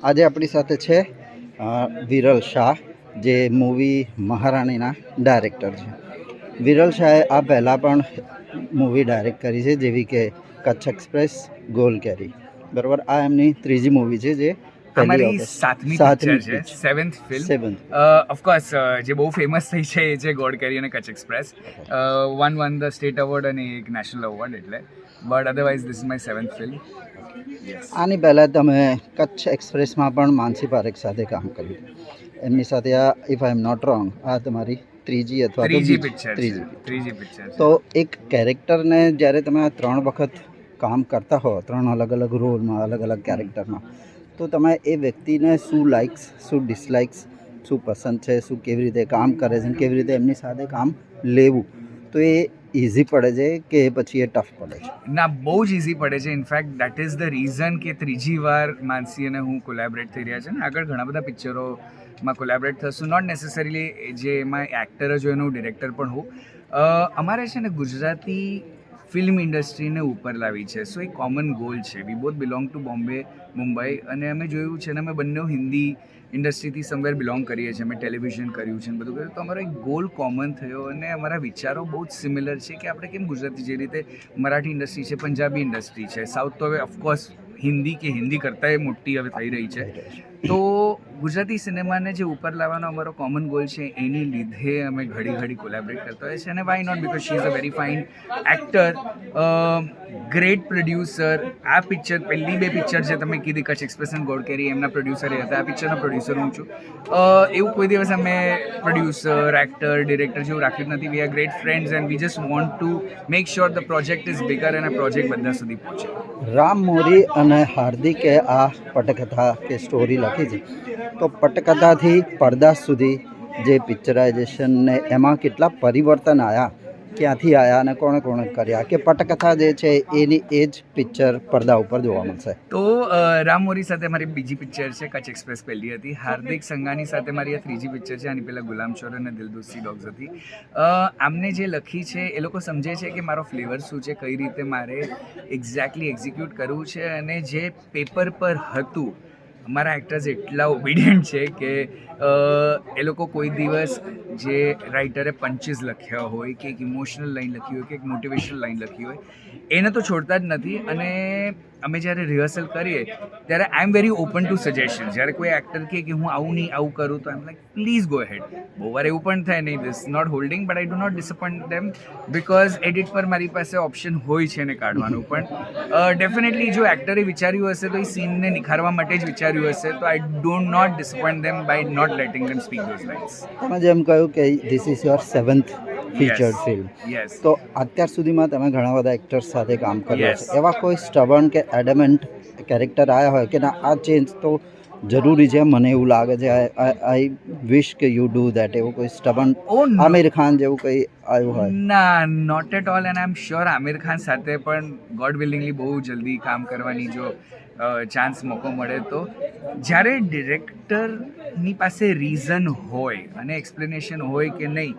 આજે આપણી સાથે છે વિરલ શાહ, જે મૂવી મહારાણીના ડાયરેક્ટર છે. વિરલ શાહે આ પહેલાં પણ મૂવી ડાયરેક્ટ કરી છે, જેવી કે કચ્છ એક્સપ્રેસ, ગોલ કેરી. બરાબર, આ એમની ત્રીજી મૂવી છે, જે અમારી સાતમી પિક્ચર છે, સેવન્થ ફિલ્મ. ઓફકોર્સ જે બહુ ફેમસ થઈ છે એ છે ગોડ કેરી અને Kutch express. One the state award અને એક નેશનલ એવોર્ડ, એટલે but otherwise this is my seventh film. આની પહેલાં તમે કચ્છ એક્સપ્રેસમાં પણ માનસી પારેખ સાથે કામ કર્યું. એમની સાથે આ, if I am not wrong, આ તમારી ત્રીજી અથવા ત્રીજી પિક્ચર. તો એક કેરેક્ટરને જ્યારે તમે આ 3 વખત કામ કરતા હો, 3 અલગ અલગ રોલમાં, અલગ અલગ કેરેક્ટરમાં, તો તમે એ વ્યક્તિને શું લાઇક્સ, શું ડિસલાઇક્સ, શું પસંદ છે, શું કેવી રીતે કામ કરે છે, કેવી રીતે એમની સાથે કામ લેવું, તો એ ઇઝી પડે છે કે પછી એ ટફ પડે છે? ના, બહુ જ ઇઝી પડે છે. In fact that is the reason કે ત્રીજી વાર માનસી અને હું કોલેબરેટ થઈ રહ્યા છે ને આગળ ઘણા બધા પિક્ચરોમાં કોલેબરેટ થશું. નોટ નેસેસરીલી જે એમાં એક્ટર જ હોય, હું ડિરેક્ટર પણ હોઉં. અમારે છે ને ગુજરાતી ફિલ્મ ઇન્ડસ્ટ્રીને ઉપર લાવી છે. સો એક કોમન ગોલ છે. We both belong to Bombay, Mumbai, અને અમે જોયું છે ને અમે બંને હિન્દી ઇન્ડસ્ટ્રીથી સમવેર બિલોંગ કરીએ છીએ. અમે ટેલિવિઝન કર્યું છે ને બધું કર્યું, તો અમારો એક ગોલ કોમન થયો અને અમારા વિચારો બહુ જ સિમિલર છે કે આપણે કેમ ગુજરાતી જે રીતે મરાઠી ઇન્ડસ્ટ્રી છે, પંજાબી ઇન્ડસ્ટ્રી છે, સાઉથ તો હવે ઓફકોર્સ હિન્દી કરતાં મોટી હવે થઈ રહી છે. તો ગુજરાતી સિનેમાને જે ઉપર લાવવાનો અમારો કોમન ગોલ છે, એની લીધે અમે ઘડી કોલેબરેટ કરતા હોઈએ છીએ. અને why not, because she is a very fine actor, great producer. આ પિક્ચર, પહેલી 2 પિક્ચર જે તમે કીધી, કચ્છ એક્સપ્રેસ અને ગોડ કેરી, એમના પ્રોડ્યુસર એ હતા. આ પિક્ચરના પ્રોડ્યુસર હું છું. એવું કોઈ દિવસ અમે પ્રોડ્યુસર, એક્ટર, ડિરેક્ટર જેવું રાખ્યું નથી. We are great friends and we just want to make sure the project is bigger અને પ્રોજેક્ટ બધા સુધી પહોંચે. રામ મોરી અને હાર્દિકે આ પટકથા કે સ્ટોરી લખી છે, તો પટકથાથી પડદા સુધી જે પિક્ચરાઇઝેશન ને એમાં કેટલા પરિવર્તન આવ્યા, ક્યાંથી આવ્યા અને કોણે કર્યા, કે પટકથા જે છે એની એ જ પિક્ચર પડદા ઉપર જોવા મળશે? તો રામ મોરી સાથે મારી બીજી પિક્ચર છે, કચ્છ એક્સપ્રેસ પહેલી હતી. હાર્દિક સંઘાની સાથે મારી આ ત્રીજી પિક્ચર છે. આની પહેલાં ગુલામ ચોર અને દિલ દોસ્તી ડોગ્સ હતી. આમને જે લખી છે એ લોકો સમજે છે કે મારો ફ્લેવર શું છે, કઈ રીતે મારે એક્ઝેક્ટલી એક્ઝિક્યુટ કરવું છે. અને જે પેપર પર હતું, અમારા એક્ટર્સ એટલા ઓબિડિયન્ટ છે કે એ લોકો કોઈ દિવસ જે રાઇટરે પંચીસ લખ્યા હોય કે એક ઇમોશનલ લાઈન લખી હોય કે એક મોટિવેશનલ લાઈન લખી હોય, એને તો છોડતા જ નથી. અને અમે જ્યારે રિહર્સલ કરીએ ત્યારે I am very open to suggestion. જ્યારે કોઈ એક્ટર કહે કે હું આવું નહીં આવું કરું, તો I am like please go ahead. બહુ વાર એવું પણ થાય નહીં, this not holding, but I do not disappoint them, because edit પર મારી પાસે ઓપ્શન હોય છે એને કાઢવાનું. પણ ડેફિનેટલી જો એક્ટરે વિચાર્યું હશે તો એ સીનને નિખારવા માટે જ વિચાર્યું હશે, તો I don't not disappoint them by not letting them speak those lines. તમે જેમ કહ્યું કે this is your 7th featured film, તો અત્યાર સુધીમાં તમે ઘણા બધા એક્ટર્સ સાથે કામ કર્યું છે. એવા કોઈ સ્ટબર્ન કે એડમેન્ટ કેરેક્ટર આવ્યા હોય કે ના, આ ચેન્જ તો જરૂરી છે, મને એવું લાગે છે, આઈ વિશ કે યુ ડુ દેટ, એવું કોઈ સ્ટબર્ન આમિર ખાન જેવું કંઈ આવ્યું હોય? ના, not at all. And I am sure Aamir Khan સાથે પણ ગોડ વિલિંગલી બહુ જલ્દી કામ કરવાની જો ચાન્સ મોકો મળે તો. જ્યારે ડિરેક્ટરની પાસે રીઝન હોય અને એક્સપ્લેનેશન હોય કે નહીં,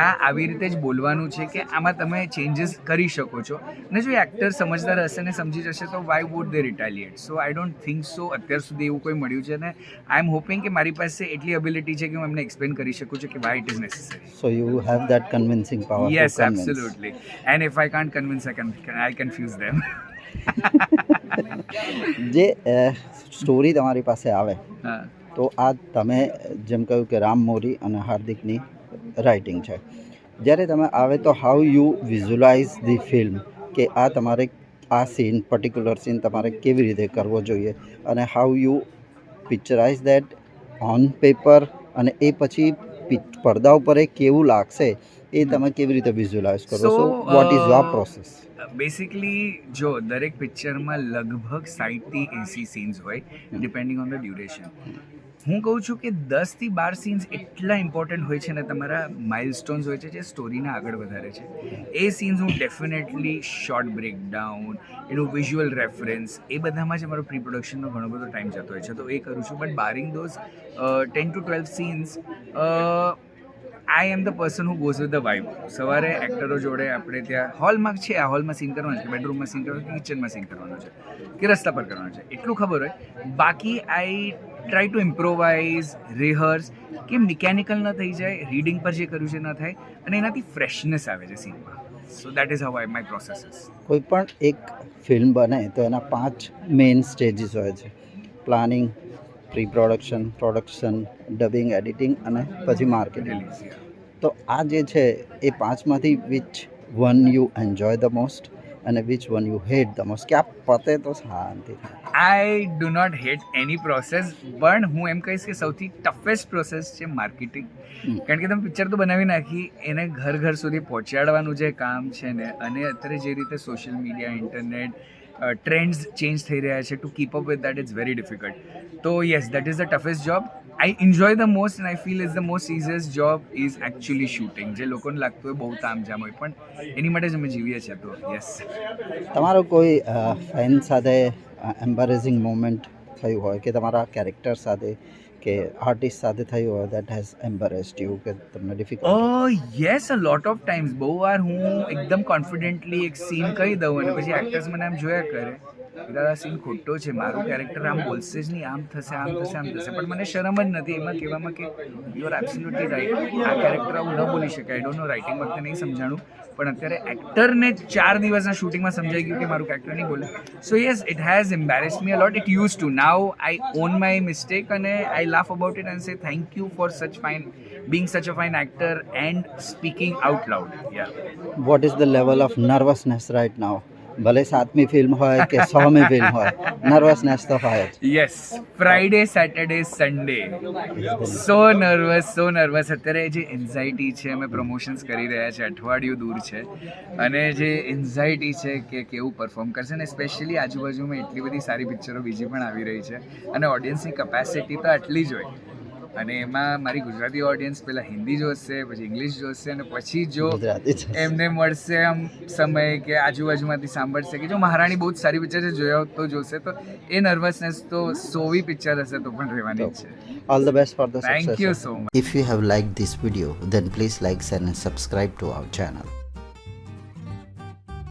આ આવી રીતે જ બોલવાનું છે કે આમાં તમે ચેન્જીસ કરી શકો છો, અને જો એક્ટર સમજદાર હશે ને સમજી જશે, તો why would they retaliate? So I don't think so અત્યાર સુધી એવું કોઈ મળ્યું છે. ને આઈ એમ હોપિંગ કે મારી પાસે એટલી એબિલિટી છે કે હું એમને એક્સપ્લેન કરી શકું છું કે why it is necessary. So you have that convincing power. Yes, absolutely. And if I can't convince, I confuse them. જે સ્ટોરી તમારી પાસે આવે, તો આ તમે જેમ કહ્યું કે રામ મોરી અને હાર્દિકની રાઇટિંગ છે, જ્યારે તમે આવે તો how you visualise the film, કે આ તમારે આ સીન, પર્ટિક્યુલર સીન તમારે કેવી રીતે કરવો જોઈએ, અને how you picturise that on paper, અને એ પછી પડદા ઉપર એ કેવું લાગશે એ તમે કેવી રીતે વિઝ્યુલાઇઝ કરો? So what is your process? Basically જો દરેક પિક્ચરમાં લગભગ 60 થી 80 સીન્સ હોય, ડિપેન્ડિંગ ઓન ધ ડ્યુરેશન. હું કહું છું કે 10 થી 12 સીન્સ એટલા ઇમ્પોર્ટન્ટ હોય છે ને, તમારા માઇલસ્ટોન્સ હોય છે જે સ્ટોરીને આગળ વધારે છે. એ સીન્સ હું ડેફિનેટલી શોર્ટ બ્રેકડાઉન, એનું વિઝ્યુઅલ રેફરન્સ, એ બધામાં જ અમારો પ્રી પ્રોડક્શનનો ઘણો બધો ટાઈમ જતો હોય છે, તો એ કરું છું. But barring those 10 to 12 scenes, I am the person who goes with the vibe. સવારે એક્ટરો જોડે આપણે ત્યાં હોલમાં છે, આ હોલમાં સીન કરવાનું છે, બેડરૂમમાં સીન કરવાનું છે, કિચનમાં સીન કરવાનું છે કે રસ્તા પર કરવાનું છે, એટલું ખબર હોય. બાકી આઈ ટ્રાય ટુ ઇમ્પ્રોવાઇઝ, રિહર્સ, કે મિકેનિકલ ન થઈ જાય, રીડિંગ પર જે કર્યું છે ન થાય, અને એનાથી ફ્રેશનેસ આવે છે સીનમાં. So that is how my process is. કોઈ પણ એક ફિલ્મ બને તો એના 5 મેઇન સ્ટેજીસ હોય છે: planning, pre production, production, dubbing, editing અને પછી માર્કેટિંગ. તો આ જે છે એ 5માંથી which one you enjoy the most and which one you hate the most? કે આ પતે તો શાંતિ થાય. I do not hate any process, પણ હું એમ કહીશ કે સૌથી ટફેસ્ટ પ્રોસેસ છે માર્કેટિંગ. કારણ કે તમે પિક્ચર તો બનાવી નાખી, એને ઘર ઘર સુધી પહોંચાડવાનું જે કામ છે ને, અને અત્યારે જે રીતે social media, internet, trends change થઈ રહ્યા છે, to keep up with that it's very difficult. તો yes, that is the toughest job. I enjoy the most and I feel is the most easiest job is actually shooting. જે લોકોને લાગતું હોય બહુ તામઝામ હોય, પણ એની માટે જ અમે જીવીએ છીએ. તો યસ. તમારો કોઈ ફેન સાથે એમ્બેરેસિંગ મોમેન્ટ થયું હોય કે તમારા કેરેક્ટર સાથે કે આર્ટિસ્ટ સાથે થયું હોય દેટ હેઝ એમ્બેરેસ્ડ યુ, કે તમને difficult? Yes, a lot of times. બહુ વાર હું એકદમ કોન્ફિડન્ટલી એક સીન કહી દઉં અને પછી એક્ટર્સ મને આમ જોયા કરે, આ સીન ખોટો છે, મારું કેરેક્ટર આમ બોલશે જ નહીં, આમ થશે, આમ થશે, આમ થશે. પણ મને શરમ જ નથી એમાં કહેવામાં કે યુ આર એબ્સોલ્યુટલી રાઈટ, આ કેરેક્ટર આવું ન બોલી શકાય. આઈ ડોન્ટ નો, રાઇટિંગ વખતે નહીં સમજાણું, પણ અત્યારે એક્ટરને 4 દિવસના શૂટિંગમાં સમજાઈ ગયું કે મારું કેરેક્ટર નહીં બોલે. So yes, it has embarrassed me a lot. It used to. Now I own my mistake અને I laugh about it and say thank you for such fine, being such a fine actor and speaking out loud. Yeah. What is the level of nervousness right now? ભલે 7મી film હોય કે 100મી film હોય, nervousness તો હોય જ. Yes, Friday, Saturday, Sunday, સો nervous. અત્યારે જે એન્ઝાઇટી છે, અમે પ્રમોશન્સ કરી રહ્યા છે, અઠવાડિયું દૂર છે, અને જે એન્ઝાઇટી છે કે કેવું પરફોર્મ કરશે, ને સ્પેશિયલી આજુબાજુમાં એટલી બધી સારી પિક્ચરો બીજી પણ આવી રહી છે, અને ઓડિયન્સની કેપેસિટી તો આટલી જ હોય, અને એમાં મારી ગુજરાતી ઓડિયન્સ પહેલાં હિન્દી જોશે, પછી ઇંગ્લિશ જોશે, અને પછી જો એમને મળશે આમ સમય કે આજુબાજુમાંથી સાંભળશે કે જો મહારાણી બહુ જ સારી પિક્ચર છે, જોયા તો જોશે, તો એ નર્વસનેસ તો 100વી પિક્ચર હશે તો પણ રહેવાની જ છે. All the best for the success. Thank you so much. If you have liked this video, then please like, share and subscribe to our channel.